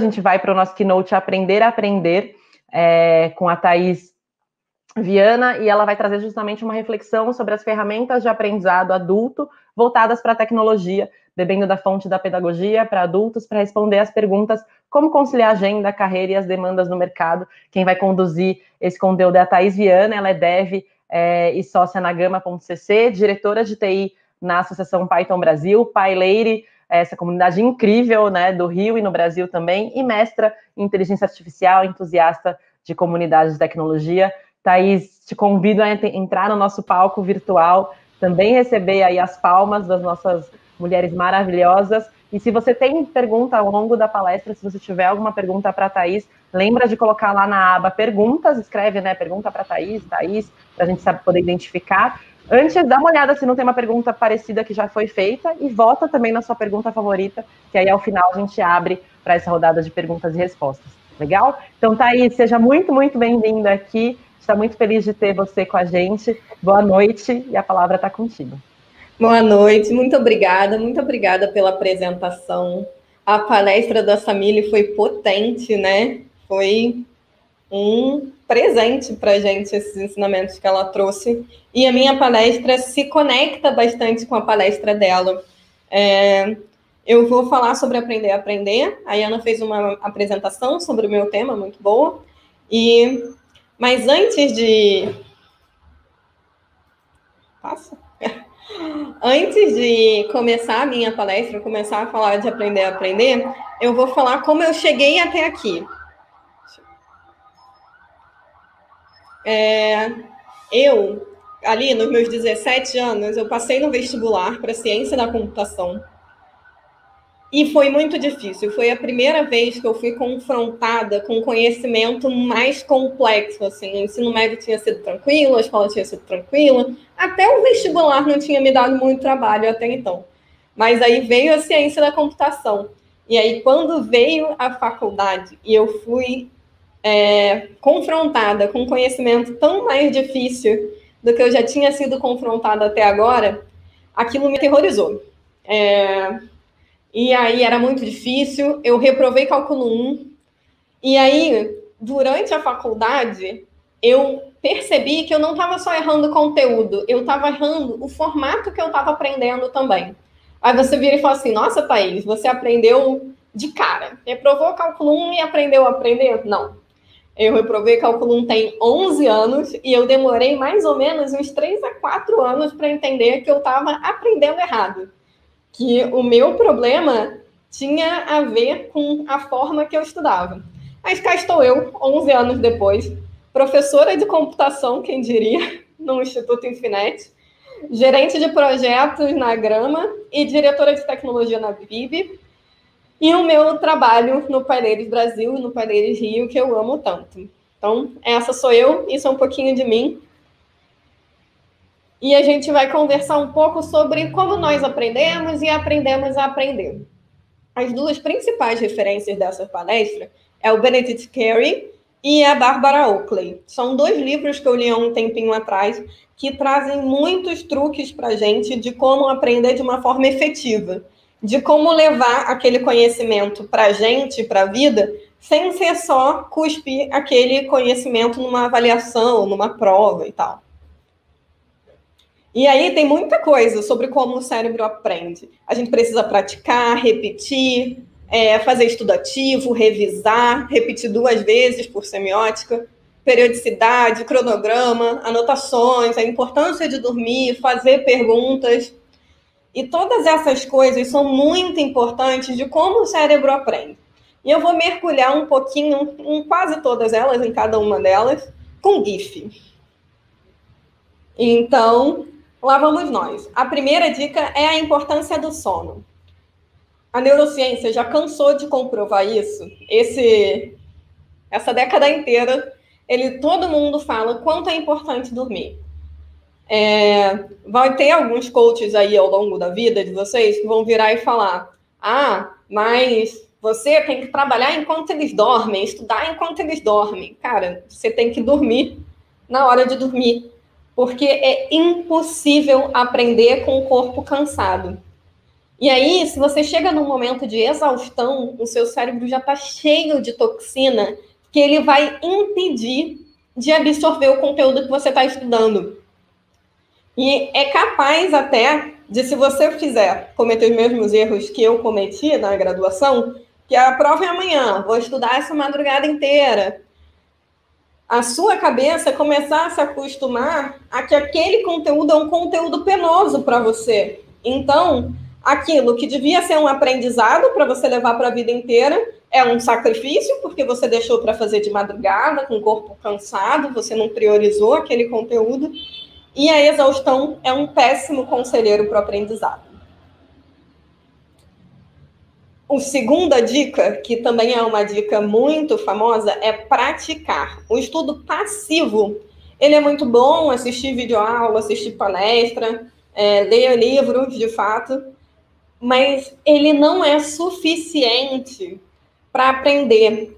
gente vai para o nosso keynote Aprender a Aprender, com a Thaís Viana, e ela vai trazer justamente uma reflexão sobre as ferramentas de aprendizado adulto voltadas para a tecnologia, bebendo da fonte da pedagogia para adultos, para responder as perguntas como conciliar a agenda, a carreira e as demandas no mercado. Quem vai conduzir esse conteúdo é a Thaís Viana, ela é dev e sócia na Gama.cc, diretora de TI na Associação Python Brasil, PyLady, essa comunidade incrível, né, do Rio e no Brasil também, e mestra em inteligência artificial, entusiasta de comunidades de tecnologia. Thaís, te convido a entrar no nosso palco virtual, também receber aí as palmas das nossas mulheres maravilhosas. E se você tem pergunta ao longo da palestra, se você tiver alguma pergunta para a Thaís, lembra de colocar lá na aba perguntas, escreve, né, pergunta para a Thaís, para a gente poder identificar. Antes, dá uma olhada se não tem uma pergunta parecida que já foi feita e vota também na sua pergunta favorita, que aí ao final a gente abre para essa rodada de perguntas e respostas. Legal? Então, Thaís, seja muito, muito bem-vinda aqui. Está muito feliz de ter você com a gente. Boa noite e a palavra está contigo. Boa noite, muito obrigada pela apresentação. A palestra da Samile foi potente, né? Foi um presente para a gente, esses ensinamentos que ela trouxe. E a minha palestra se conecta bastante com a palestra dela. Eu vou falar sobre aprender a aprender. A Ana fez uma apresentação sobre o meu tema, muito boa. Mas antes de... Antes de começar a minha palestra, começar a falar de aprender a aprender, eu vou falar como eu cheguei até aqui. Eu, ali nos meus 17 anos, eu passei no vestibular para ciência da computação. E foi muito difícil. Foi a primeira vez que eu fui confrontada com conhecimento mais complexo. Assim. O ensino médio tinha sido tranquilo, a escola tinha sido tranquila. Até o vestibular não tinha me dado muito trabalho até então. Mas aí veio a ciência da computação. E aí, quando veio a faculdade e eu fui confrontada com um conhecimento tão mais difícil do que eu já tinha sido confrontada até agora, aquilo me aterrorizou. E aí era muito difícil, eu reprovei cálculo 1. E aí, durante a faculdade, eu percebi que eu não estava só errando conteúdo, eu estava errando o formato que eu estava aprendendo também. Aí você vira e fala assim, nossa, Thaís, você aprendeu de cara. Reprovou cálculo 1 e aprendeu a aprender? Não. Eu reprovei cálculo 1 tem 11 anos e eu demorei mais ou menos uns 3 a 4 anos para entender que eu estava aprendendo errado. Que o meu problema tinha a ver com a forma que eu estudava. Mas cá estou eu, 11 anos depois, professora de computação, quem diria, no Instituto Infinet, gerente de projetos na Grama e diretora de tecnologia na VIB, e o meu trabalho no PyLady Brasil e no PyLady Rio, que eu amo tanto. Então, essa sou eu, isso é um pouquinho de mim. E a gente vai conversar um pouco sobre como nós aprendemos e aprendemos a aprender. As duas principais referências dessa palestra é o Benedict Carey e a Barbara Oakley. São 2 livros que eu li há um tempinho atrás que trazem muitos truques para a gente de como aprender de uma forma efetiva, de como levar aquele conhecimento para a gente, para a vida, sem ser só cuspir aquele conhecimento numa avaliação, numa prova e tal. E aí tem muita coisa sobre como o cérebro aprende. A gente precisa praticar, repetir, fazer estudo ativo, revisar, repetir 2 vezes por semiótica, periodicidade, cronograma, anotações, a importância de dormir, fazer perguntas. E todas essas coisas são muito importantes de como o cérebro aprende. E eu vou mergulhar um pouquinho em quase todas elas, em cada uma delas, com GIF. Então, lá vamos nós. A primeira dica é a importância do sono. A neurociência já cansou de comprovar isso. Essa década inteira, todo mundo fala quanto é importante dormir. Vai ter alguns coaches aí ao longo da vida de vocês que vão virar e falar: mas você tem que trabalhar enquanto eles dormem, estudar enquanto eles dormem. Cara, você tem que dormir na hora de dormir. Porque é impossível aprender com o corpo cansado. E aí, se você chega num momento de exaustão, o seu cérebro já está cheio de toxina que ele vai impedir de absorver o conteúdo que você está estudando. E é capaz até de, se você fizer cometer os mesmos erros que eu cometi na graduação, que a prova é amanhã, vou estudar essa madrugada inteira, a sua cabeça começar a se acostumar a que aquele conteúdo é um conteúdo penoso para você. Então, aquilo que devia ser um aprendizado para você levar para a vida inteira é um sacrifício, porque você deixou para fazer de madrugada, com o corpo cansado, você não priorizou aquele conteúdo. E a exaustão é um péssimo conselheiro para o aprendizado. A segunda dica, que também é uma dica muito famosa, é praticar. O estudo passivo, ele é muito bom, assistir videoaula, assistir palestra, ler livros, de fato, mas ele não é suficiente para aprender.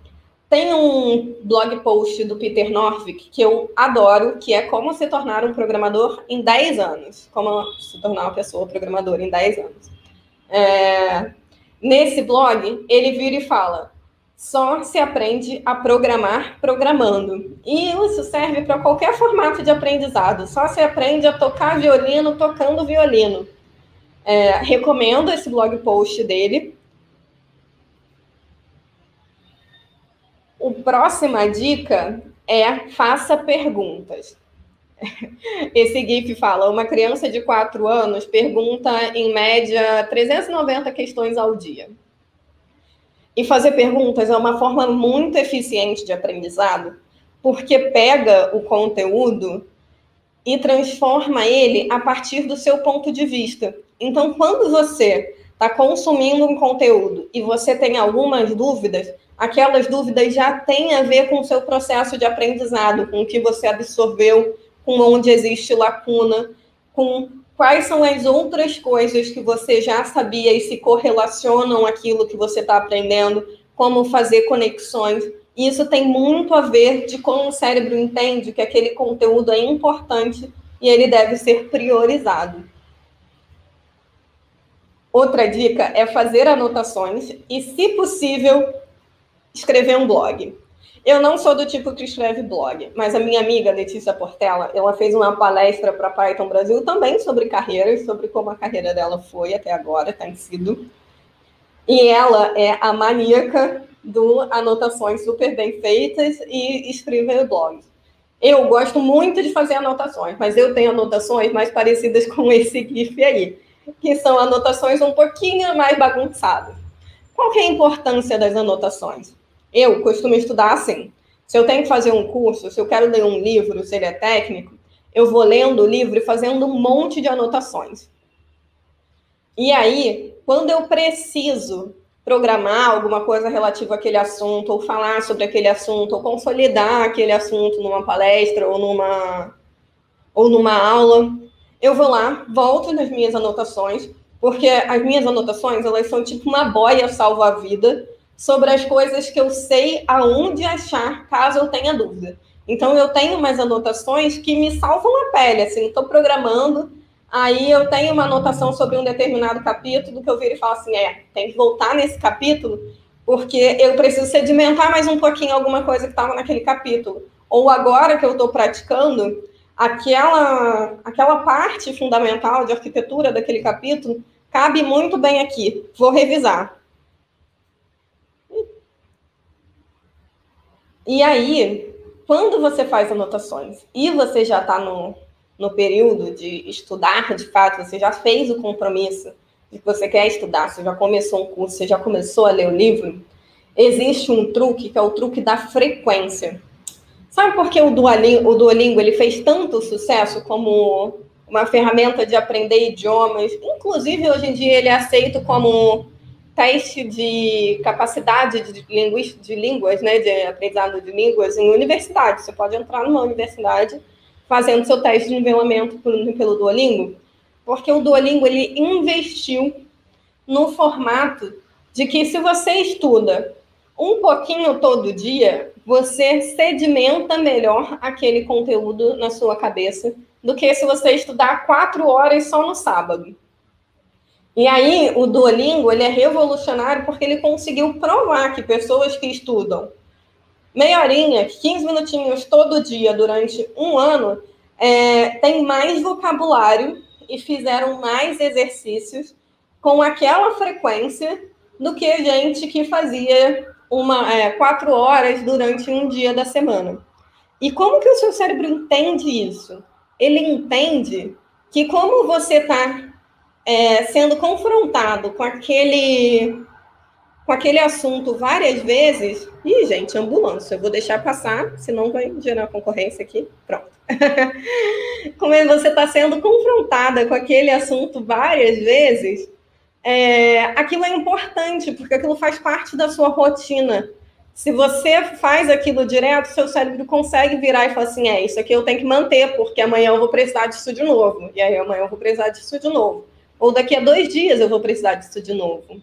Tem um blog post do Peter Norvig que eu adoro, que é Como se tornar um programador em 10 anos. Como se tornar uma pessoa programadora em 10 anos. Nesse blog, ele vira e fala: só se aprende a programar programando. E isso serve para qualquer formato de aprendizado. Só se aprende a tocar violino tocando violino. Recomendo esse blog post dele. A próxima dica é: faça perguntas. Esse GIF fala: uma criança de 4 anos pergunta, em média, 390 questões ao dia. E fazer perguntas é uma forma muito eficiente de aprendizado, porque pega o conteúdo e transforma ele a partir do seu ponto de vista. Então, quando você está consumindo um conteúdo e você tem algumas dúvidas, aquelas dúvidas já têm a ver com o seu processo de aprendizado, com o que você absorveu, com onde existe lacuna, com quais são as outras coisas que você já sabia e se correlacionam àquilo que você está aprendendo, como fazer conexões. E isso tem muito a ver de como o cérebro entende que aquele conteúdo é importante e ele deve ser priorizado. Outra dica é fazer anotações e, se possível, escrever um blog. Eu não sou do tipo que escreve blog, mas a minha amiga Letícia Portela, ela fez uma palestra para Python Brasil também sobre carreiras, sobre como a carreira dela foi até agora, tem sido. E ela é a maníaca do anotações super bem feitas e escrever blogs. Eu gosto muito de fazer anotações, mas eu tenho anotações mais parecidas com esse GIF aí, que são anotações um pouquinho mais bagunçadas. Qual que é a importância das anotações? Eu costumo estudar assim. Se eu tenho que fazer um curso, se eu quero ler um livro, se ele é técnico, eu vou lendo o livro e fazendo um monte de anotações. E aí, quando eu preciso programar alguma coisa relativa àquele assunto, ou falar sobre aquele assunto, ou consolidar aquele assunto numa palestra ou numa aula, eu vou lá, volto nas minhas anotações, porque as minhas anotações, elas são tipo uma boia salva-vida sobre as coisas que eu sei aonde achar, caso eu tenha dúvida. Então, eu tenho umas anotações que me salvam a pele, assim, estou programando, aí eu tenho uma anotação sobre um determinado capítulo que eu viro e falo assim, tem que voltar nesse capítulo, porque eu preciso sedimentar mais um pouquinho alguma coisa que estava naquele capítulo. Ou agora que eu estou praticando, aquela parte fundamental de arquitetura daquele capítulo cabe muito bem aqui, vou revisar. E aí, quando você faz anotações e você já está no período de estudar, de fato, você já fez o compromisso de que você quer estudar, você já começou um curso, você já começou a ler o livro, existe um truque, que é o truque da frequência. Sabe por que o Duolingo ele fez tanto sucesso como uma ferramenta de aprender idiomas? Inclusive, hoje em dia, ele é aceito como teste de capacidade de línguas, né, de aprendizado de línguas em universidade. Você pode entrar numa universidade fazendo seu teste de nivelamento pelo Duolingo, porque o Duolingo ele investiu no formato de que, se você estuda um pouquinho todo dia, você sedimenta melhor aquele conteúdo na sua cabeça do que se você estudar 4 horas só no sábado. E aí, o Duolingo, ele é revolucionário porque ele conseguiu provar que pessoas que estudam meia horinha, 15 minutinhos todo dia durante um ano, têm mais vocabulário e fizeram mais exercícios com aquela frequência do que a gente que fazia 4 horas durante um dia da semana. E como que o seu cérebro entende isso? Ele entende que como você está sendo confrontado com aquele assunto várias vezes... Ih, gente, ambulância, eu vou deixar passar, senão vai gerar concorrência aqui. Pronto. Como você está sendo confrontada com aquele assunto várias vezes, aquilo é importante, porque aquilo faz parte da sua rotina. Se você faz aquilo direto, seu cérebro consegue virar e falar assim, isso aqui eu tenho que manter, porque amanhã eu vou precisar disso de novo. E aí amanhã eu vou precisar disso de novo. Ou daqui a 2 dias eu vou precisar disso de novo.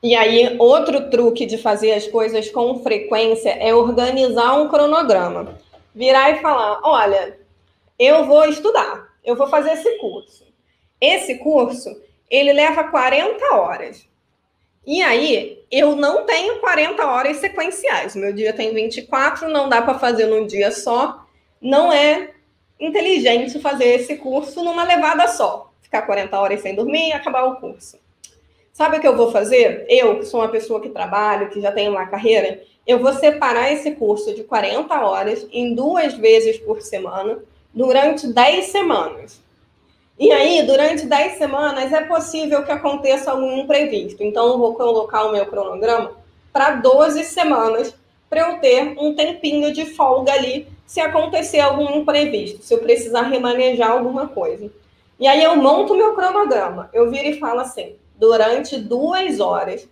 E aí, outro truque de fazer as coisas com frequência é organizar um cronograma. Virar e falar, olha, eu vou estudar, eu vou fazer esse curso. Esse curso, ele leva 40 horas. E aí, eu não tenho 40 horas sequenciais. Meu dia tem 24, não dá para fazer num dia só. Não é inteligente fazer esse curso numa levada só. Ficar 40 horas sem dormir e acabar o curso. Sabe o que eu vou fazer? Eu, que sou uma pessoa que trabalho, que já tenho uma carreira, eu vou separar esse curso de 40 horas em 2 vezes por semana, durante 10 semanas. E aí, durante 10 semanas, é possível que aconteça algum imprevisto. Então, eu vou colocar o meu cronograma para 12 semanas, para eu ter um tempinho de folga ali, se acontecer algum imprevisto, se eu precisar remanejar alguma coisa. E aí, eu monto o meu cronograma. Eu viro e falo assim, durante 2 horas,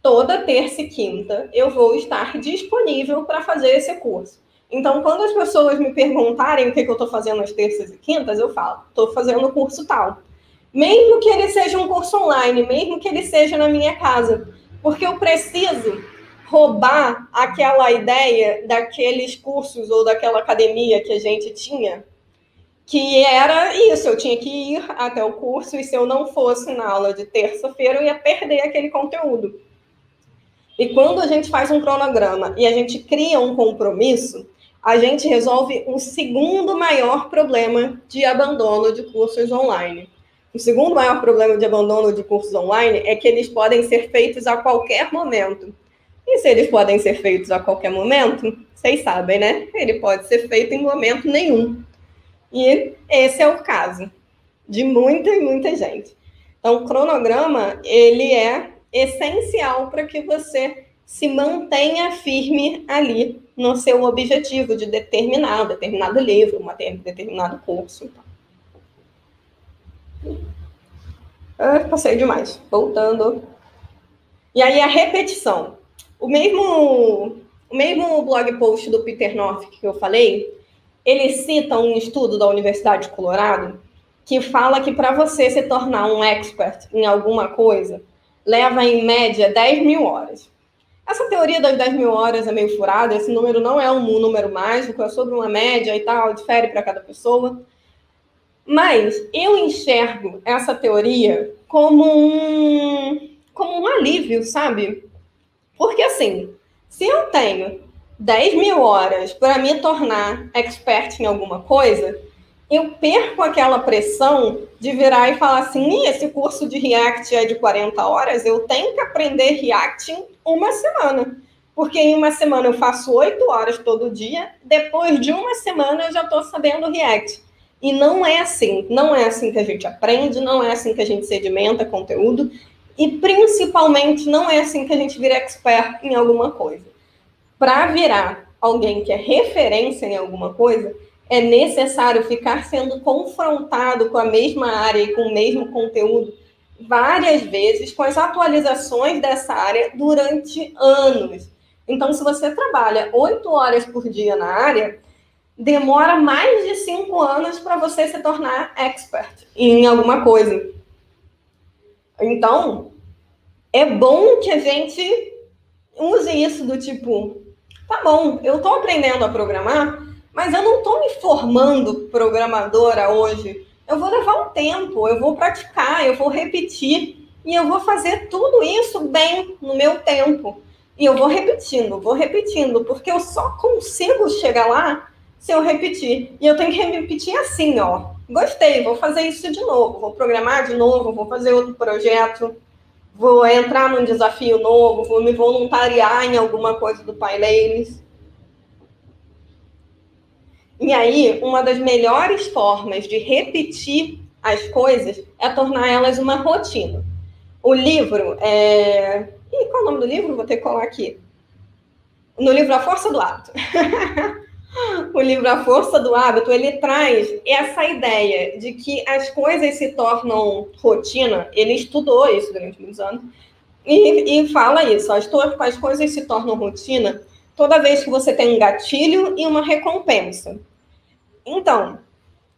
toda terça e quinta, eu vou estar disponível para fazer esse curso. Então, quando as pessoas me perguntarem o que eu estou fazendo às terças e quintas, eu falo, estou fazendo o curso tal. Mesmo que ele seja um curso online, mesmo que ele seja na minha casa, porque eu preciso roubar aquela ideia daqueles cursos ou daquela academia que a gente tinha, que era isso, eu tinha que ir até o curso e se eu não fosse na aula de terça-feira, eu ia perder aquele conteúdo. E quando a gente faz um cronograma e a gente cria um compromisso, a gente resolve o segundo maior problema de abandono de cursos online. O segundo maior problema de abandono de cursos online é que eles podem ser feitos a qualquer momento. E se eles podem ser feitos a qualquer momento, vocês sabem, né? Ele pode ser feito em momento nenhum. E esse é o caso de muita e muita gente. Então, o cronograma, ele é essencial para que você se mantenha firme ali no seu objetivo de determinado livro, determinado curso. Passei demais. Voltando. E aí, a repetição. O mesmo blog post do Peter North que eu falei, ele cita um estudo da Universidade de Colorado que fala que para você se tornar um expert em alguma coisa, leva em média 10.000 horas. Essa teoria das 10.000 horas é meio furada, esse número não é um número mágico, é sobre uma média e tal, difere para cada pessoa. Mas eu enxergo essa teoria como um alívio, sabe? Porque assim, se eu tenho 10.000 horas para me tornar expert em alguma coisa, eu perco aquela pressão de virar e falar assim, esse curso de React é de 40 horas, eu tenho que aprender React em uma semana. Porque em uma semana eu faço 8 horas todo dia, depois de uma semana eu já estou sabendo React. E não é assim que a gente aprende, não é assim que a gente sedimenta conteúdo, e principalmente não é assim que a gente vira expert em alguma coisa. Para virar alguém que é referência em alguma coisa, é necessário ficar sendo confrontado com a mesma área e com o mesmo conteúdo várias vezes, com as atualizações dessa área durante anos. Então, se você trabalha 8 horas por dia na área, demora mais de 5 anos para você se tornar expert em alguma coisa. Então, é bom que a gente use isso do tipo, tá bom, eu estou aprendendo a programar, mas eu não estou me formando programadora hoje eu vou levar um tempo, eu vou praticar, eu vou repetir, e eu vou fazer tudo isso bem no meu tempo. E eu vou repetindo, porque eu só consigo chegar lá se eu repetir. E eu tenho que repetir assim, ó. Gostei, vou fazer isso de novo, vou programar de novo, vou fazer outro projeto, vou entrar num desafio novo, vou me voluntariar em alguma coisa do PyLanes. E aí, uma das melhores formas de repetir as coisas é tornar elas uma rotina. O livro é... qual é o nome do livro? Vou ter que colar aqui. No livro A Força do Hábito. O livro A Força do Hábito, ele traz essa ideia de que as coisas se tornam rotina. Ele estudou isso durante muitos anos. E fala isso. As coisas se tornam rotina toda vez que você tem um gatilho e uma recompensa. Então,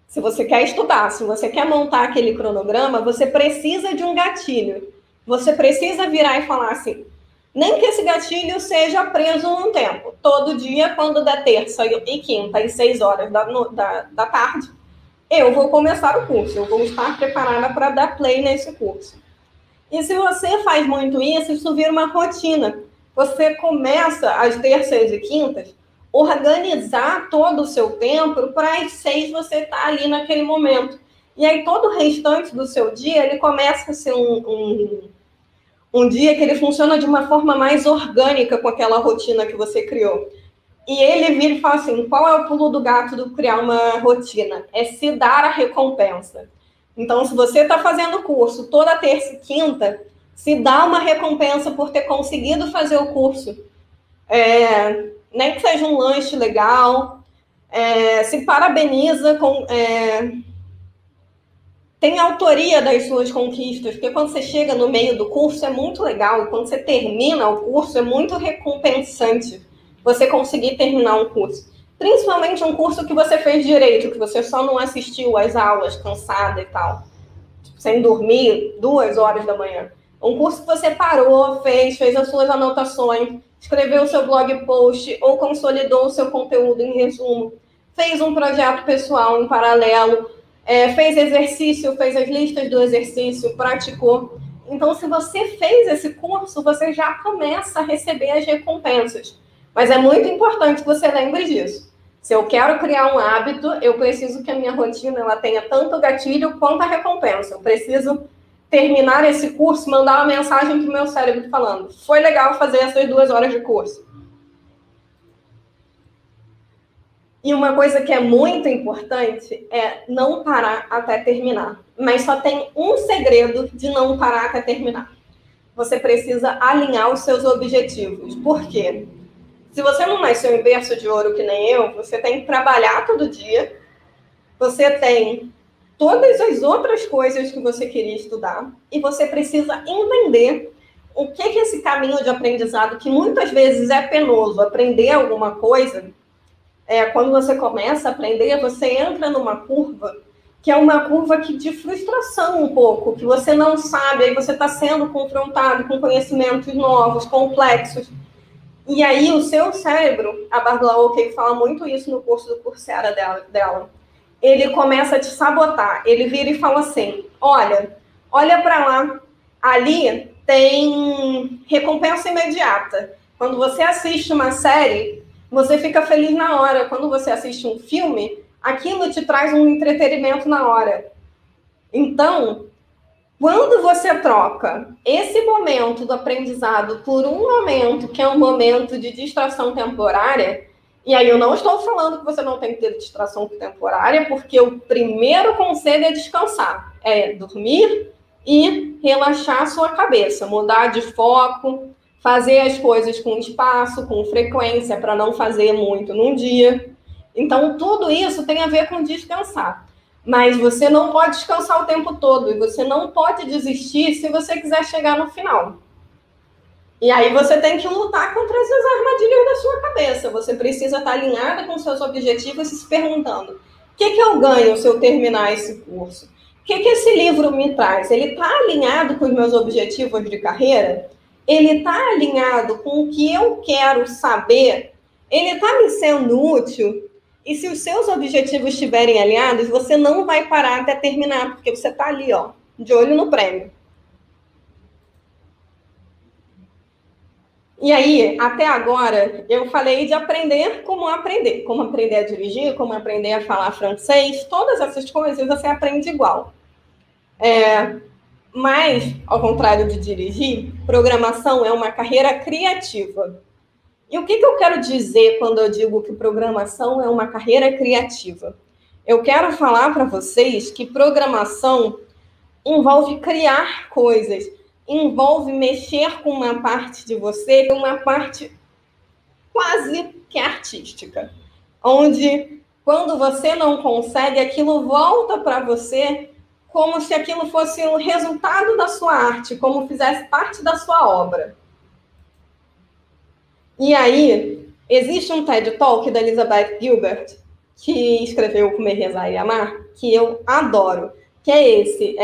se você quer estudar, se você quer montar aquele cronograma, você precisa de um gatilho. Você precisa virar e falar assim, nem que esse gatilho seja preso num tempo. Todo dia, quando der terça e quinta, às 6 horas da tarde, eu vou começar o curso. Eu vou estar preparada para dar play nesse curso. E se você faz muito isso vira uma rotina. Você começa às terças e quintas, organizar todo o seu tempo para às 6 você estar ali naquele momento. E aí todo o restante do seu dia, ele começa a ser um dia que ele funciona de uma forma mais orgânica com aquela rotina que você criou. E ele vira e fala assim, qual é o pulo do gato do criar uma rotina? É se dar a recompensa. Então, se você está fazendo o curso toda terça e quinta, se dá uma recompensa por ter conseguido fazer o curso. Nem que seja um lanche legal, se parabeniza com... tem autoria das suas conquistas, porque quando você chega no meio do curso é muito legal, e quando você termina o curso é muito recompensante você conseguir terminar um curso. Principalmente um curso que você fez direito, que você só não assistiu às aulas cansada e tal, sem dormir 2 horas da manhã. Um curso que você parou, fez as suas anotações, escreveu o seu blog post ou consolidou o seu conteúdo em resumo, fez um projeto pessoal em paralelo, fez exercício, fez as listas do exercício, praticou. Então, se você fez esse curso, você já começa a receber as recompensas. Mas é muito importante que você lembre disso. Se eu quero criar um hábito, eu preciso que a minha rotina ela tenha tanto o gatilho quanto a recompensa. Eu preciso terminar esse curso, mandar uma mensagem para o meu cérebro falando, foi legal fazer essas 2 horas de curso. E uma coisa que é muito importante é não parar até terminar. Mas só tem um segredo de não parar até terminar. Você precisa alinhar os seus objetivos. Por quê? Se você não nasceu em berço de ouro que nem eu, você tem que trabalhar todo dia. Você tem todas as outras coisas que você queria estudar. E você precisa entender o que é esse caminho de aprendizado, que muitas vezes é penoso. Aprender alguma coisa... quando você começa a aprender, você entra numa curva, que é uma curva de frustração um pouco, que você não sabe, aí você está sendo confrontado com conhecimentos novos, complexos. E aí o seu cérebro, a Barbara Oakley fala muito isso no curso do Coursera dela, ele começa a te sabotar, ele vira e fala assim, olha para lá, ali tem recompensa imediata. Quando você assiste uma série... você fica feliz na hora. Quando você assiste um filme, aquilo te traz um entretenimento na hora. Então, quando você troca esse momento do aprendizado por um momento que é um momento de distração temporária, e aí eu não estou falando que você não tem que ter distração temporária, porque o primeiro conselho é descansar, é dormir e relaxar a sua cabeça, mudar de foco, fazer as coisas com espaço, com frequência, para não fazer muito num dia. Então, tudo isso tem a ver com descansar. Mas você não pode descansar o tempo todo. E você não pode desistir se você quiser chegar no final. E aí você tem que lutar contra essas armadilhas da sua cabeça. Você precisa estar alinhada com seus objetivos e se perguntando, o que eu ganho se eu terminar esse curso? O que esse livro me traz? Ele está alinhado com os meus objetivos de carreira? Ele está alinhado com o que eu quero saber? Ele está me sendo útil? E se os seus objetivos estiverem alinhados, você não vai parar até terminar, porque você está ali, ó, de olho no prêmio. E aí, até agora, eu falei de aprender, como aprender a dirigir, como aprender a falar francês, todas essas coisas você aprende igual. Mas, ao contrário de dirigir, programação é uma carreira criativa. E o que eu quero dizer quando eu digo que programação é uma carreira criativa? Eu quero falar para vocês que programação envolve criar coisas, envolve mexer com uma parte de você, uma parte quase que artística, onde quando você não consegue, aquilo volta para você como se aquilo fosse o resultado da sua arte, como fizesse parte da sua obra. E aí, existe um TED Talk da Elizabeth Gilbert, que escreveu Comer, Rezar e Amar, que eu adoro, que é esse,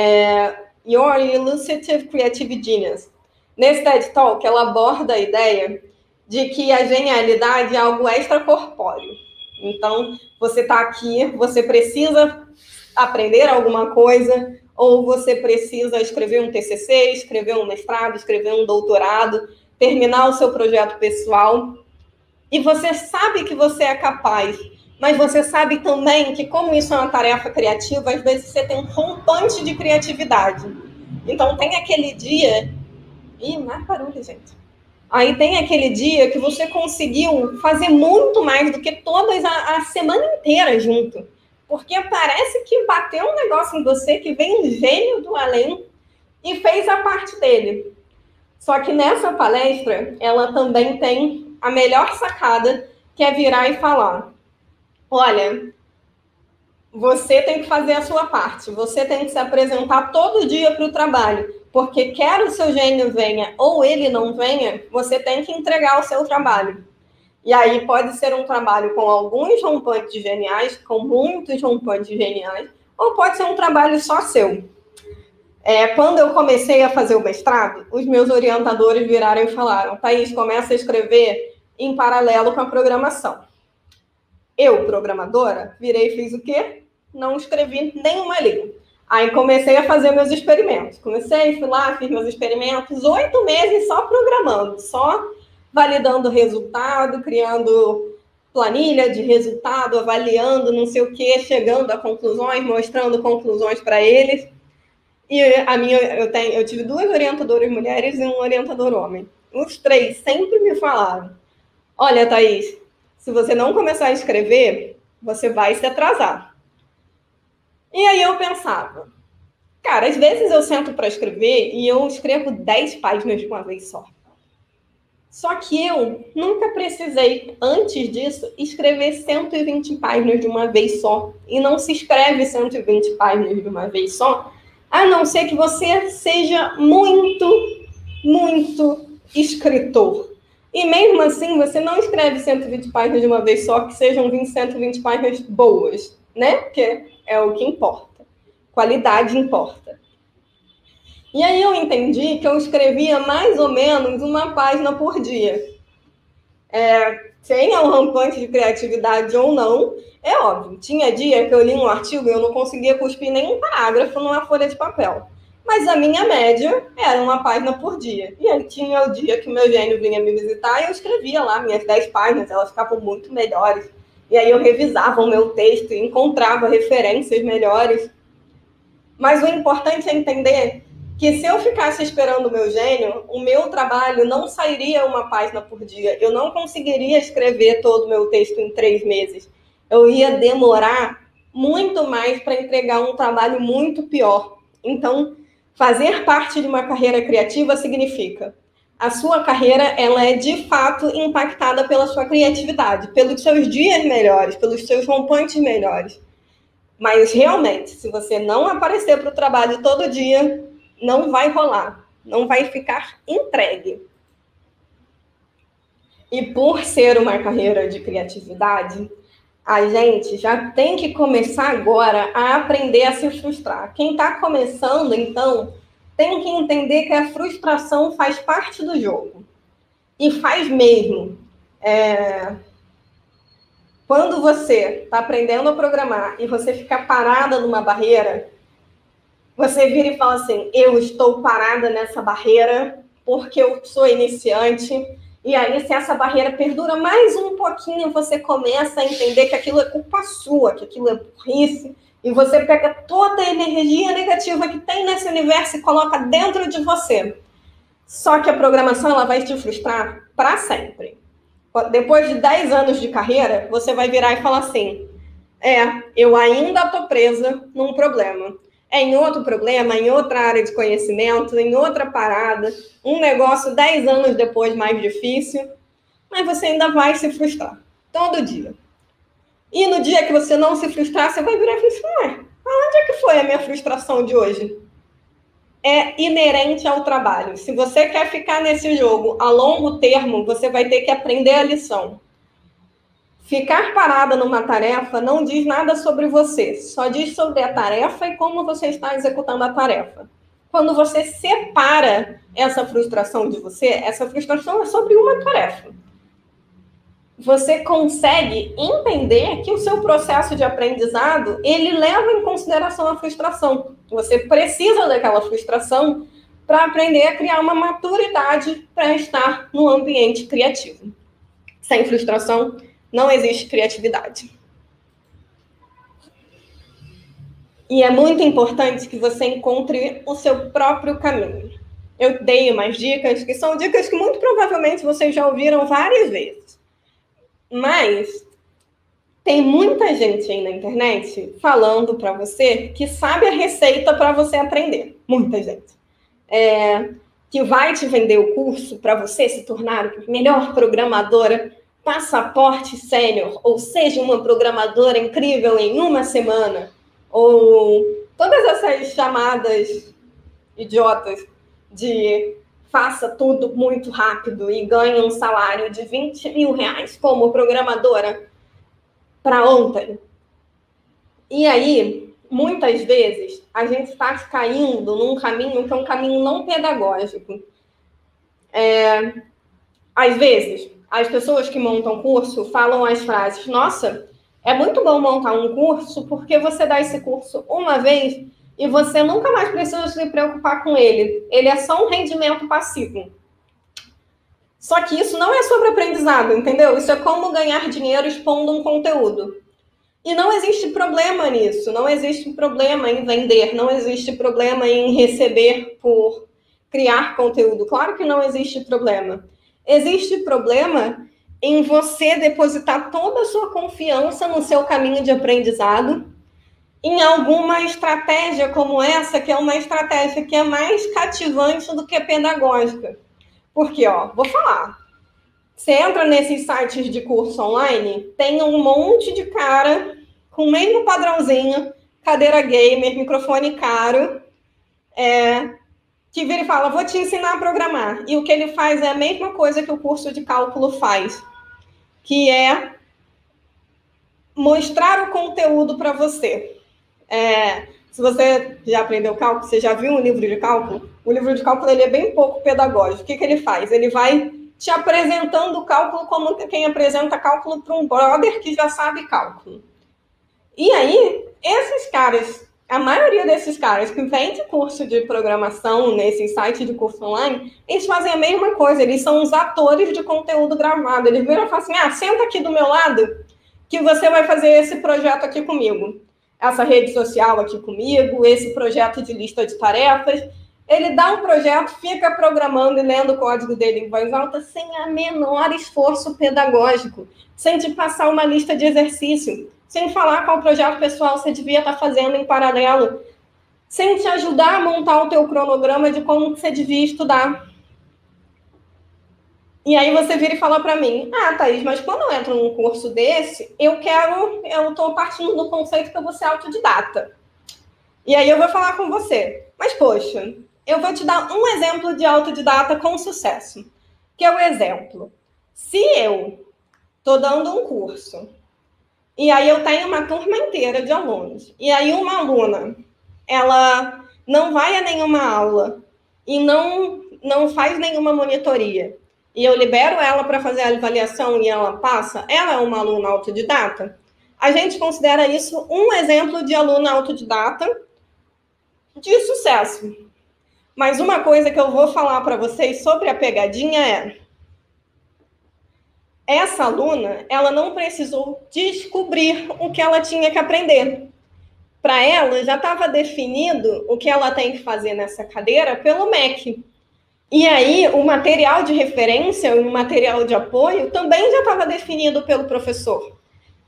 Your Elusive Creative Genius. Nesse TED Talk, ela aborda a ideia de que a genialidade é algo extracorpóreo. Então, você está aqui, você precisa aprender alguma coisa, ou você precisa escrever um TCC, escrever um mestrado, escrever um doutorado, terminar o seu projeto pessoal, e você sabe que você é capaz, mas você sabe também que, como isso é uma tarefa criativa, às vezes você tem um rompante de criatividade. Então, tem aquele dia... Ih, mais barulho, gente. Aí tem aquele dia que você conseguiu fazer muito mais do que todas a semana inteira junto. Porque parece que bateu um negócio em você, que vem um gênio do além e fez a parte dele. Só que nessa palestra, ela também tem a melhor sacada, que é virar e falar: olha, você tem que fazer a sua parte, você tem que se apresentar todo dia para o trabalho, porque quer o seu gênio venha ou ele não venha, você tem que entregar o seu trabalho. E aí pode ser um trabalho com alguns rompantes geniais, com muitos rompantes geniais, ou pode ser um trabalho só seu. Quando eu comecei a fazer o mestrado, os meus orientadores viraram e falaram: Thaís, começa a escrever em paralelo com a programação. Eu, programadora, virei e fiz o quê? Não escrevi nenhuma linha. Aí comecei a fazer meus experimentos. Fui lá, fiz meus experimentos, 8 meses só programando, só validando o resultado, criando planilha de resultado, avaliando não sei o quê, chegando a conclusões, mostrando conclusões para eles. E eu tive 2 orientadoras mulheres e um orientador homem. Os 3 sempre me falaram: olha, Thaís, se você não começar a escrever, você vai se atrasar. E aí eu pensava, cara, às vezes eu sento para escrever e eu escrevo 10 páginas de uma vez só. Só que eu nunca precisei, antes disso, escrever 120 páginas de uma vez só. E não se escreve 120 páginas de uma vez só, a não ser que você seja muito, muito escritor. E mesmo assim, você não escreve 120 páginas de uma vez só, que sejam 120 páginas boas, né? Porque é o que importa. Qualidade importa. E aí eu entendi que eu escrevia mais ou menos uma página por dia. Tenha um rampante de criatividade ou não, é óbvio. Tinha dia que eu li um artigo e eu não conseguia cuspir nenhum parágrafo numa folha de papel. Mas a minha média era uma página por dia. E aí tinha o dia que o meu gênio vinha me visitar e eu escrevia lá minhas 10 páginas, elas ficavam muito melhores. E aí eu revisava o meu texto e encontrava referências melhores. Mas o importante é entender que se eu ficasse esperando o meu gênio, o meu trabalho não sairia uma página por dia. Eu não conseguiria escrever todo o meu texto em 3 meses. Eu ia demorar muito mais para entregar um trabalho muito pior. Então, fazer parte de uma carreira criativa significa: a sua carreira, ela é de fato impactada pela sua criatividade, pelos seus dias melhores, pelos seus rompantes melhores. Mas realmente, se você não aparecer para o trabalho todo dia, não vai rolar, não vai ficar entregue. E por ser uma carreira de criatividade, a gente já tem que começar agora a aprender a se frustrar. Quem está começando, então, tem que entender que a frustração faz parte do jogo. E faz mesmo. Quando você está aprendendo a programar e você fica parada numa barreira, você vira e fala assim, eu estou parada nessa barreira porque eu sou iniciante. E aí, se essa barreira perdura mais um pouquinho, você começa a entender que aquilo é culpa sua, que aquilo é burrice, e você pega toda a energia negativa que tem nesse universo e coloca dentro de você. Só que a programação ela vai te frustrar para sempre. Depois de 10 anos de carreira, você vai virar e falar assim, eu ainda estou presa num problema. É em outro problema, em outra área de conhecimento, em outra parada, um negócio 10 anos depois mais difícil, mas você ainda vai se frustrar, todo dia. E no dia que você não se frustrar, você vai virar e falar assim, aonde é que foi a minha frustração de hoje? É inerente ao trabalho. Se você quer ficar nesse jogo a longo termo, você vai ter que aprender a lição. Ficar parada numa tarefa não diz nada sobre você, só diz sobre a tarefa e como você está executando a tarefa. Quando você separa essa frustração de você, essa frustração é sobre uma tarefa. Você consegue entender que o seu processo de aprendizado, ele leva em consideração a frustração. Você precisa daquela frustração para aprender a criar uma maturidade para estar no ambiente criativo. Sem frustração, não existe criatividade. E é muito importante que você encontre o seu próprio caminho. Eu dei umas dicas, que são dicas que muito provavelmente vocês já ouviram várias vezes. Mas tem muita gente aí na internet falando para você que sabe a receita para você aprender. Muita gente. Que vai te vender o curso para você se tornar a melhor programadora, passaporte sênior, ou seja, uma programadora incrível em uma semana, ou todas essas chamadas idiotas de faça tudo muito rápido e ganhe um salário de 20 mil reais como programadora para ontem. E aí, muitas vezes, a gente está caindo num caminho que é um caminho não pedagógico. Às vezes, as pessoas que montam curso falam as frases, nossa, é muito bom montar um curso porque você dá esse curso uma vez e você nunca mais precisa se preocupar com ele. Ele é só um rendimento passivo. Só que isso não é sobre aprendizado, entendeu? Isso é como ganhar dinheiro expondo um conteúdo. E não existe problema nisso, não existe problema em vender, não existe problema em receber por criar conteúdo. Claro que não existe problema. Existe problema em você depositar toda a sua confiança no seu caminho de aprendizado em alguma estratégia como essa, que é uma estratégia que é mais cativante do que pedagógica. Porque, vou falar, você entra nesses sites de curso online, tem um monte de cara com o mesmo padrãozinho, cadeira gamer, microfone caro, que vira e fala, vou te ensinar a programar. E o que ele faz é a mesma coisa que o curso de cálculo faz, que é mostrar o conteúdo para você. Se você já aprendeu cálculo, você já viu um livro de cálculo? O livro de cálculo ele é bem pouco pedagógico. O que ele faz? Ele vai te apresentando o cálculo como quem apresenta cálculo para um brother que já sabe cálculo. E aí, esses caras, a maioria desses caras que vende curso de programação nesses sites de curso online, eles fazem a mesma coisa, eles são os atores de conteúdo gravado. Eles viram e falam assim, senta aqui do meu lado que você vai fazer esse projeto aqui comigo. Essa rede social aqui comigo, esse projeto de lista de tarefas. Ele dá um projeto, fica programando e lendo o código dele em voz alta sem a menor esforço pedagógico, sem te passar uma lista de exercício, sem falar qual projeto pessoal você devia estar fazendo em paralelo, sem te ajudar a montar o teu cronograma de como você devia estudar. E aí você vira e fala para mim, Thaís, mas quando eu entro num curso desse, eu estou partindo do conceito que eu vou ser autodidata. E aí eu vou falar com você, mas poxa, eu vou te dar um exemplo de autodidata com sucesso, que é o exemplo. Se eu estou dando um curso, e aí eu tenho uma turma inteira de alunos, e aí uma aluna, ela não vai a nenhuma aula, e não faz nenhuma monitoria, e eu libero ela para fazer a avaliação e ela passa, ela é uma aluna autodidata? A gente considera isso um exemplo de aluna autodidata de sucesso. Mas uma coisa que eu vou falar para vocês sobre a pegadinha é: essa aluna, ela não precisou descobrir o que ela tinha que aprender. Para ela, já estava definido o que ela tem que fazer nessa cadeira pelo MEC. E aí, o material de referência, o material de apoio, também já estava definido pelo professor.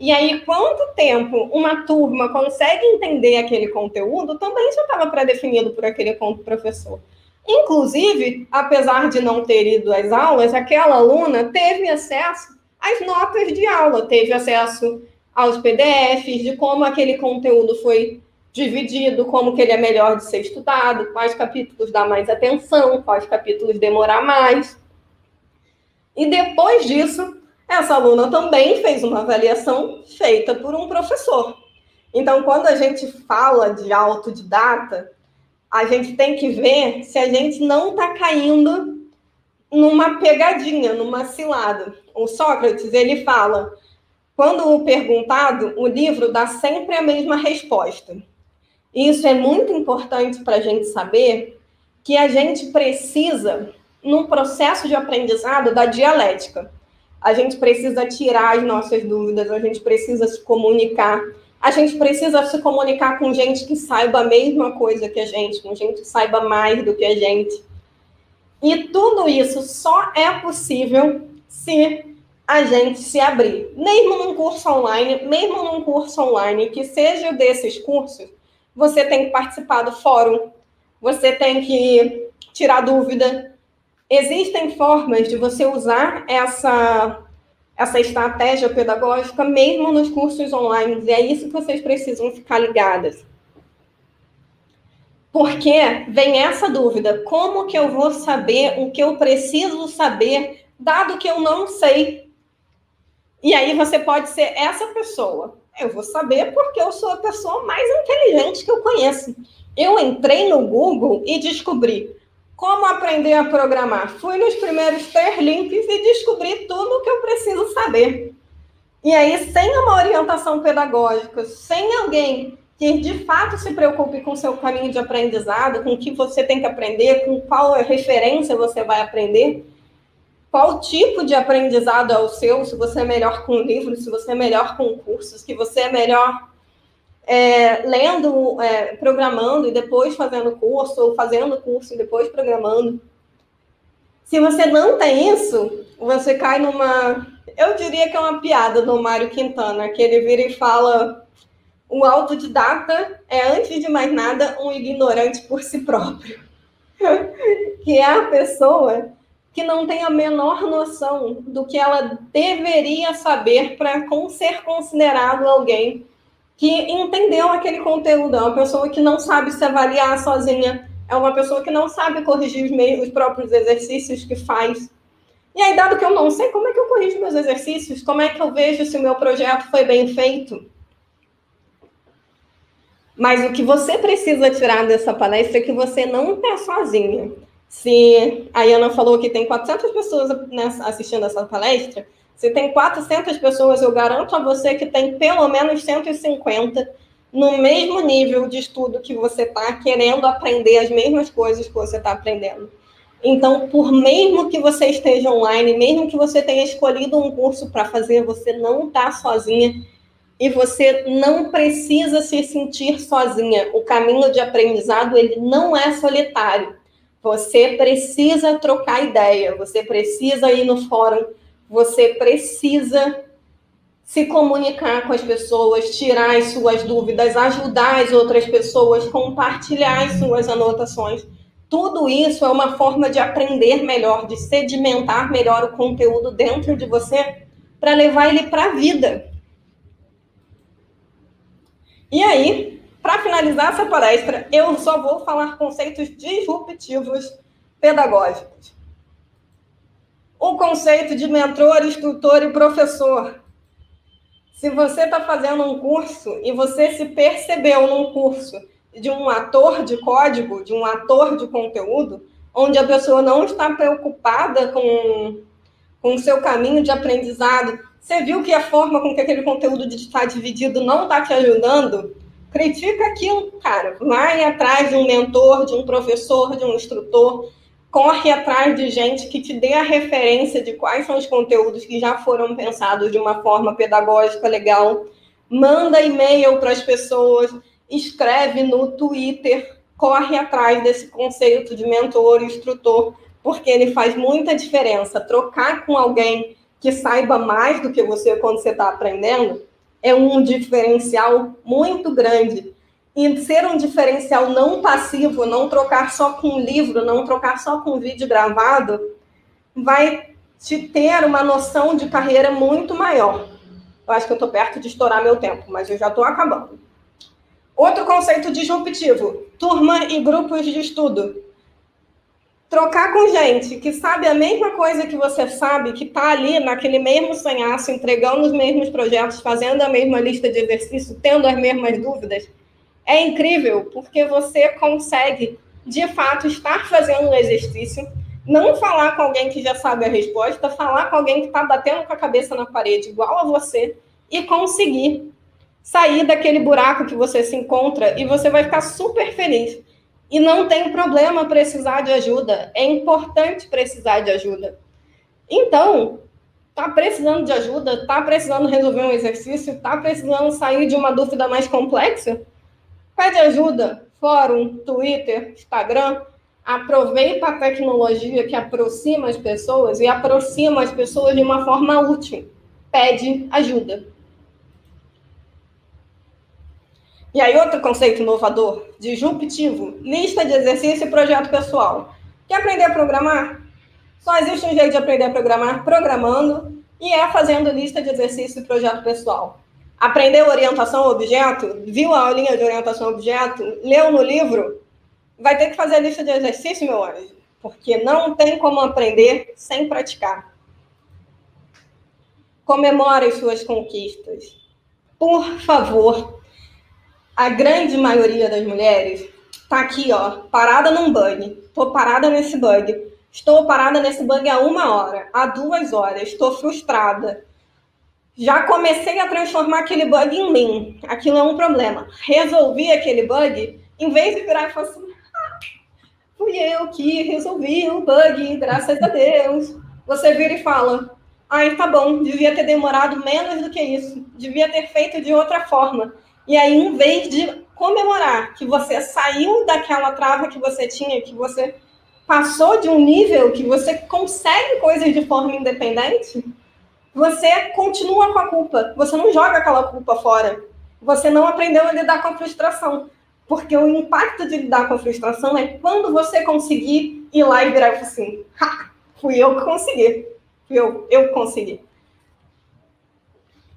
E aí, quanto tempo uma turma consegue entender aquele conteúdo, também já estava pré-definido por aquele professor. Inclusive, apesar de não ter ido às aulas, aquela aluna teve acesso às notas de aula, teve acesso aos PDFs, de como aquele conteúdo foi dividido, como que ele é melhor de ser estudado, quais capítulos dá mais atenção, quais capítulos demorar mais. E depois disso, essa aluna também fez uma avaliação feita por um professor. Então, quando a gente fala de autodidata, a gente tem que ver se a gente não está caindo numa pegadinha, numa cilada. O Sócrates, ele fala, quando perguntado, o livro dá sempre a mesma resposta. Isso é muito importante para a gente saber que a gente precisa, num processo de aprendizado, da dialética. A gente precisa tirar as nossas dúvidas, a gente precisa se comunicar, a gente precisa se comunicar com gente que saiba a mesma coisa que a gente, com gente que saiba mais do que a gente. E tudo isso só é possível se a gente se abrir. Mesmo num curso online, que seja desses cursos, você tem que participar do fórum, você tem que tirar dúvida. Existem formas de você usar essa estratégia pedagógica mesmo nos cursos online, e é isso que vocês precisam ficar ligadas. Porque vem essa dúvida, como que eu vou saber o que eu preciso saber, dado que eu não sei? E aí você pode ser essa pessoa. Eu vou saber porque eu sou a pessoa mais inteligente que eu conheço. Eu entrei no Google e descobri como aprender a programar. Fui nos primeiros 3 links e descobri tudo o que eu preciso saber. E aí, sem uma orientação pedagógica, sem alguém que de fato se preocupe com o seu caminho de aprendizado, com o que você tem que aprender, com qual referência você vai aprender, qual tipo de aprendizado é o seu, se você é melhor com livros, se você é melhor com cursos, se você é melhor lendo, programando e depois fazendo curso, ou fazendo curso e depois programando. Se você não tem isso, você cai numa... Eu diria que é uma piada do Mário Quintana, que ele vira e fala: o autodidata é, antes de mais nada, um ignorante por si próprio. Que é a pessoa que não tem a menor noção do que ela deveria saber para ser considerado alguém que entendeu aquele conteúdo. É uma pessoa que não sabe se avaliar sozinha, é uma pessoa que não sabe corrigir os próprios exercícios que faz. E aí, dado que eu não sei, como é que eu corrijo meus exercícios? Como é que eu vejo se o meu projeto foi bem feito? Mas o que você precisa tirar dessa palestra é que você não está sozinha. Se a Ana falou que tem 400 pessoas assistindo essa palestra, se tem 400 pessoas, eu garanto a você que tem pelo menos 150 no mesmo nível de estudo que você está, querendo aprender as mesmas coisas que você está aprendendo. Então, por mesmo que você esteja online, mesmo que você tenha escolhido um curso para fazer, você não está sozinha e você não precisa se sentir sozinha. O caminho de aprendizado, ele não é solitário. Você precisa trocar ideia, você precisa ir no fórum, você precisa se comunicar com as pessoas, tirar as suas dúvidas, ajudar as outras pessoas, compartilhar as suas anotações. Tudo isso é uma forma de aprender melhor, de sedimentar melhor o conteúdo dentro de você para levar ele para a vida. E aí, para finalizar essa palestra, eu só vou falar conceitos disruptivos pedagógicos. O conceito de mentor, instrutor e professor. Se você está fazendo um curso e você se percebeu num curso de um ator de código, de um ator de conteúdo, onde a pessoa não está preocupada com com o seu caminho de aprendizado, você viu que a forma com que aquele conteúdo está dividido não está te ajudando, critica aquilo, cara. Vai atrás de um mentor, de um professor, de um instrutor, corre atrás de gente que te dê a referência de quais são os conteúdos que já foram pensados de uma forma pedagógica legal, manda e-mail para as pessoas, escreve no Twitter, corre atrás desse conceito de mentor e instrutor, porque ele faz muita diferença. Trocar com alguém que saiba mais do que você quando você está aprendendo é um diferencial muito grande. E ser um diferencial não passivo, não trocar só com livro, não trocar só com vídeo gravado, vai te ter uma noção de carreira muito maior. Eu acho que eu estou perto de estourar meu tempo, mas eu já estou acabando. Outro conceito disruptivo, turma e grupos de estudo. Trocar com gente que sabe a mesma coisa que você sabe, que está ali naquele mesmo sanhaço, entregando os mesmos projetos, fazendo a mesma lista de exercício, tendo as mesmas dúvidas, é incrível, porque você consegue, de fato, estar fazendo um exercício, não falar com alguém que já sabe a resposta, falar com alguém que está batendo com a cabeça na parede, igual a você, e conseguir sair daquele buraco que você se encontra, e você vai ficar super feliz. E não tem problema precisar de ajuda. É importante precisar de ajuda. Então, tá precisando de ajuda? Tá precisando resolver um exercício? Tá precisando sair de uma dúvida mais complexa? Pede ajuda. Fórum, Twitter, Instagram. Aproveita a tecnologia que aproxima as pessoas e aproxima as pessoas de uma forma útil. Pede ajuda. E aí, outro conceito inovador, disruptivo, lista de exercício e projeto pessoal. Quer aprender a programar? Só existe um jeito de aprender a programar, programando, e é fazendo lista de exercício e projeto pessoal. Aprendeu orientação a objeto? Viu a aulinha de orientação a objeto? Leu no livro? Vai ter que fazer a lista de exercício, meu anjo, porque não tem como aprender sem praticar. Comemore as suas conquistas. Por favor. A grande maioria das mulheres está aqui, ó, parada num bug. Estou parada nesse bug. Estou parada nesse bug há 1 hora, há 2 horas. Estou frustrada. Já comecei a transformar aquele bug em mim. Aquilo é um problema. Resolvi aquele bug, em vez de virar e falar assim, fui eu que resolvi o bug, graças a Deus. Você vira e fala, ai, tá bom, devia ter demorado menos do que isso. Devia ter feito de outra forma. E aí, em vez de comemorar que você saiu daquela trava que você tinha, que você passou de um nível que você consegue coisas de forma independente, você continua com a culpa. Você não joga aquela culpa fora. Você não aprendeu a lidar com a frustração. Porque o impacto de lidar com a frustração é quando você conseguir ir lá e virar e falar assim, fui eu que consegui. Eu consegui.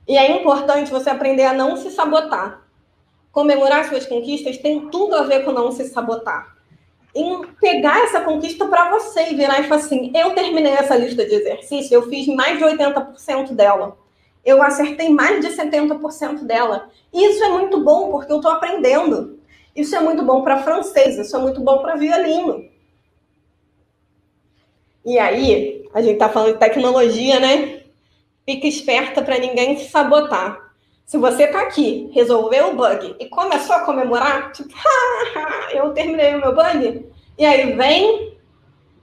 E é importante você aprender a não se sabotar. Comemorar suas conquistas tem tudo a ver com não se sabotar. Em pegar essa conquista para você e virar e falar assim, eu terminei essa lista de exercícios, eu fiz mais de 80% dela. Eu acertei mais de 70% dela. E isso é muito bom, porque eu estou aprendendo. Isso é muito bom para francês, isso é muito bom para violino. E aí, a gente está falando de tecnologia, né? Fica esperta para ninguém se sabotar. Se você está aqui, resolveu o bug e começou a comemorar, tipo, eu terminei o meu bug, e aí vem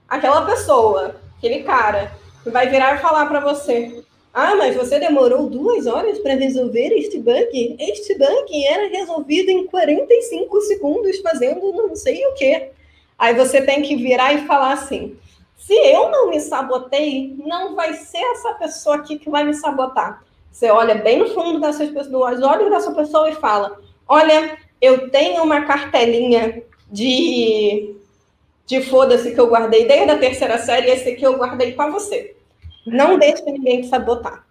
aquela pessoa, aquele cara, que vai virar e falar para você, mas você demorou 2 horas para resolver este bug? Este bug era resolvido em 45 segundos fazendo não sei o quê. Aí você tem que virar e falar assim, se eu não me sabotei, não vai ser essa pessoa aqui que vai me sabotar. Você olha bem no fundo dos olhos dessa pessoa e fala, olha, eu tenho uma cartelinha de foda-se que eu guardei desde a 3ª série, e esse aqui eu guardei para você. Não deixe ninguém te sabotar.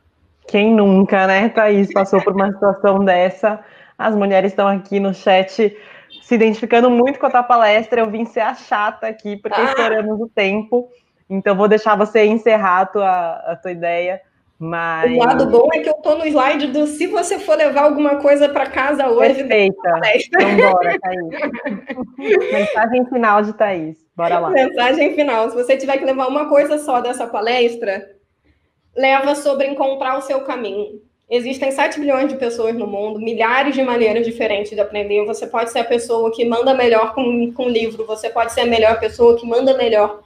Quem nunca, né, Thaís, passou por uma situação dessa? As mulheres estão aqui no chat se identificando muito com a tua palestra. Eu vim ser a chata aqui, porque estouramos o tempo. Então, vou deixar você encerrar a tua ideia. Mas... O lado bom é que eu estou no slide do se você for levar alguma coisa para casa hoje... Perfeita. Então, bora, Thaís. Mensagem final de Thaís. Bora lá. Mensagem final. Se você tiver que levar uma coisa só dessa palestra, leva sobre encontrar o seu caminho. Existem 7 bilhões de pessoas no mundo, milhares de maneiras diferentes de aprender. Você pode ser a pessoa que manda melhor com livro, você pode ser a melhor pessoa que manda melhor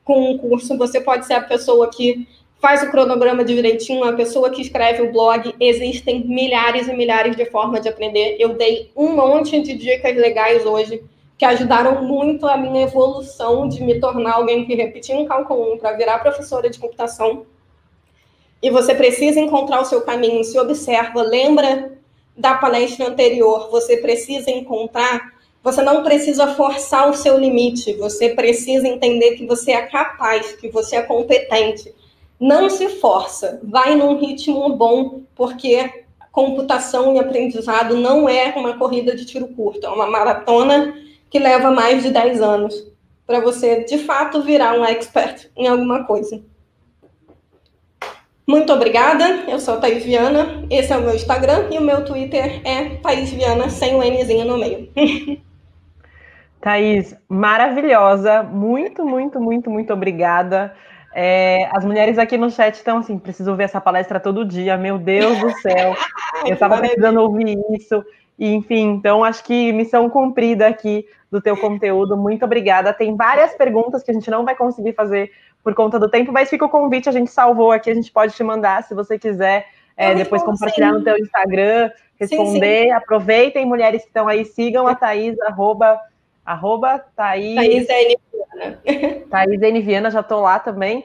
com um curso, você pode ser a pessoa que faz o cronograma direitinho, a pessoa que escreve o blog. Existem milhares e milhares de formas de aprender. Eu dei um monte de dicas legais hoje que ajudaram muito a minha evolução de me tornar alguém que repetia um cálculo 1 para virar professora de computação. E você precisa encontrar o seu caminho, se observa, lembra da palestra anterior, você precisa encontrar, você não precisa forçar o seu limite, você precisa entender que você é capaz, que você é competente. Não se força, vai num ritmo bom, porque computação e aprendizado não é uma corrida de tiro curto, é uma maratona que leva mais de 10 anos para você, de fato, virar um expert em alguma coisa. Muito obrigada, eu sou a Thaís Viana, esse é o meu Instagram e o meu Twitter é Thaís Viana, sem o Nzinho no meio. Thaís, maravilhosa, muito, muito, muito, muito obrigada. As mulheres aqui no chat estão assim, preciso ver essa palestra todo dia, meu Deus do céu, eu estava precisando ouvir isso, e, enfim, então acho que missão cumprida aqui do teu conteúdo, muito obrigada. Tem várias perguntas que a gente não vai conseguir fazer por conta do tempo, mas fica o convite, a gente salvou aqui, a gente pode te mandar, se você quiser, depois compartilhar no teu Instagram, responder. Sim. Aproveitem, mulheres que estão aí, sigam a Thaís, arroba Thaís N. Viana, já estou lá também.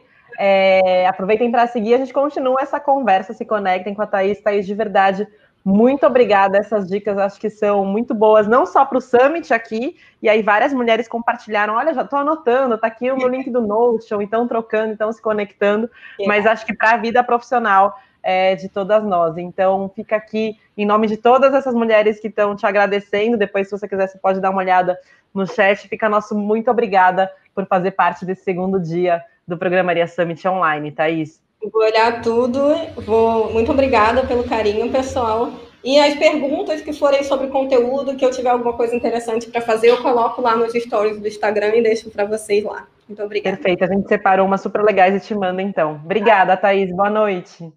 Aproveitem para seguir, a gente continua essa conversa, se conectem com a Thaís. Thaís, de verdade, muito obrigada. Essas dicas acho que são muito boas, não só para o Summit aqui, e aí várias mulheres compartilharam, olha, já estou anotando, está aqui no link do Notion, então trocando, então se conectando, mas acho que para a vida profissional de todas nós. Então, fica aqui, em nome de todas essas mulheres que estão te agradecendo, depois, se você quiser, você pode dar uma olhada no chat, fica nosso muito obrigada por fazer parte desse segundo dia do Programaria Summit Online, Thaís. Vou olhar tudo, muito obrigada pelo carinho, pessoal. E as perguntas que forem sobre conteúdo, que eu tiver alguma coisa interessante para fazer, eu coloco lá nos stories do Instagram e deixo para vocês lá. Muito obrigada. Perfeito, a gente separou umas super legais e te manda, então. Obrigada, Thaís, boa noite.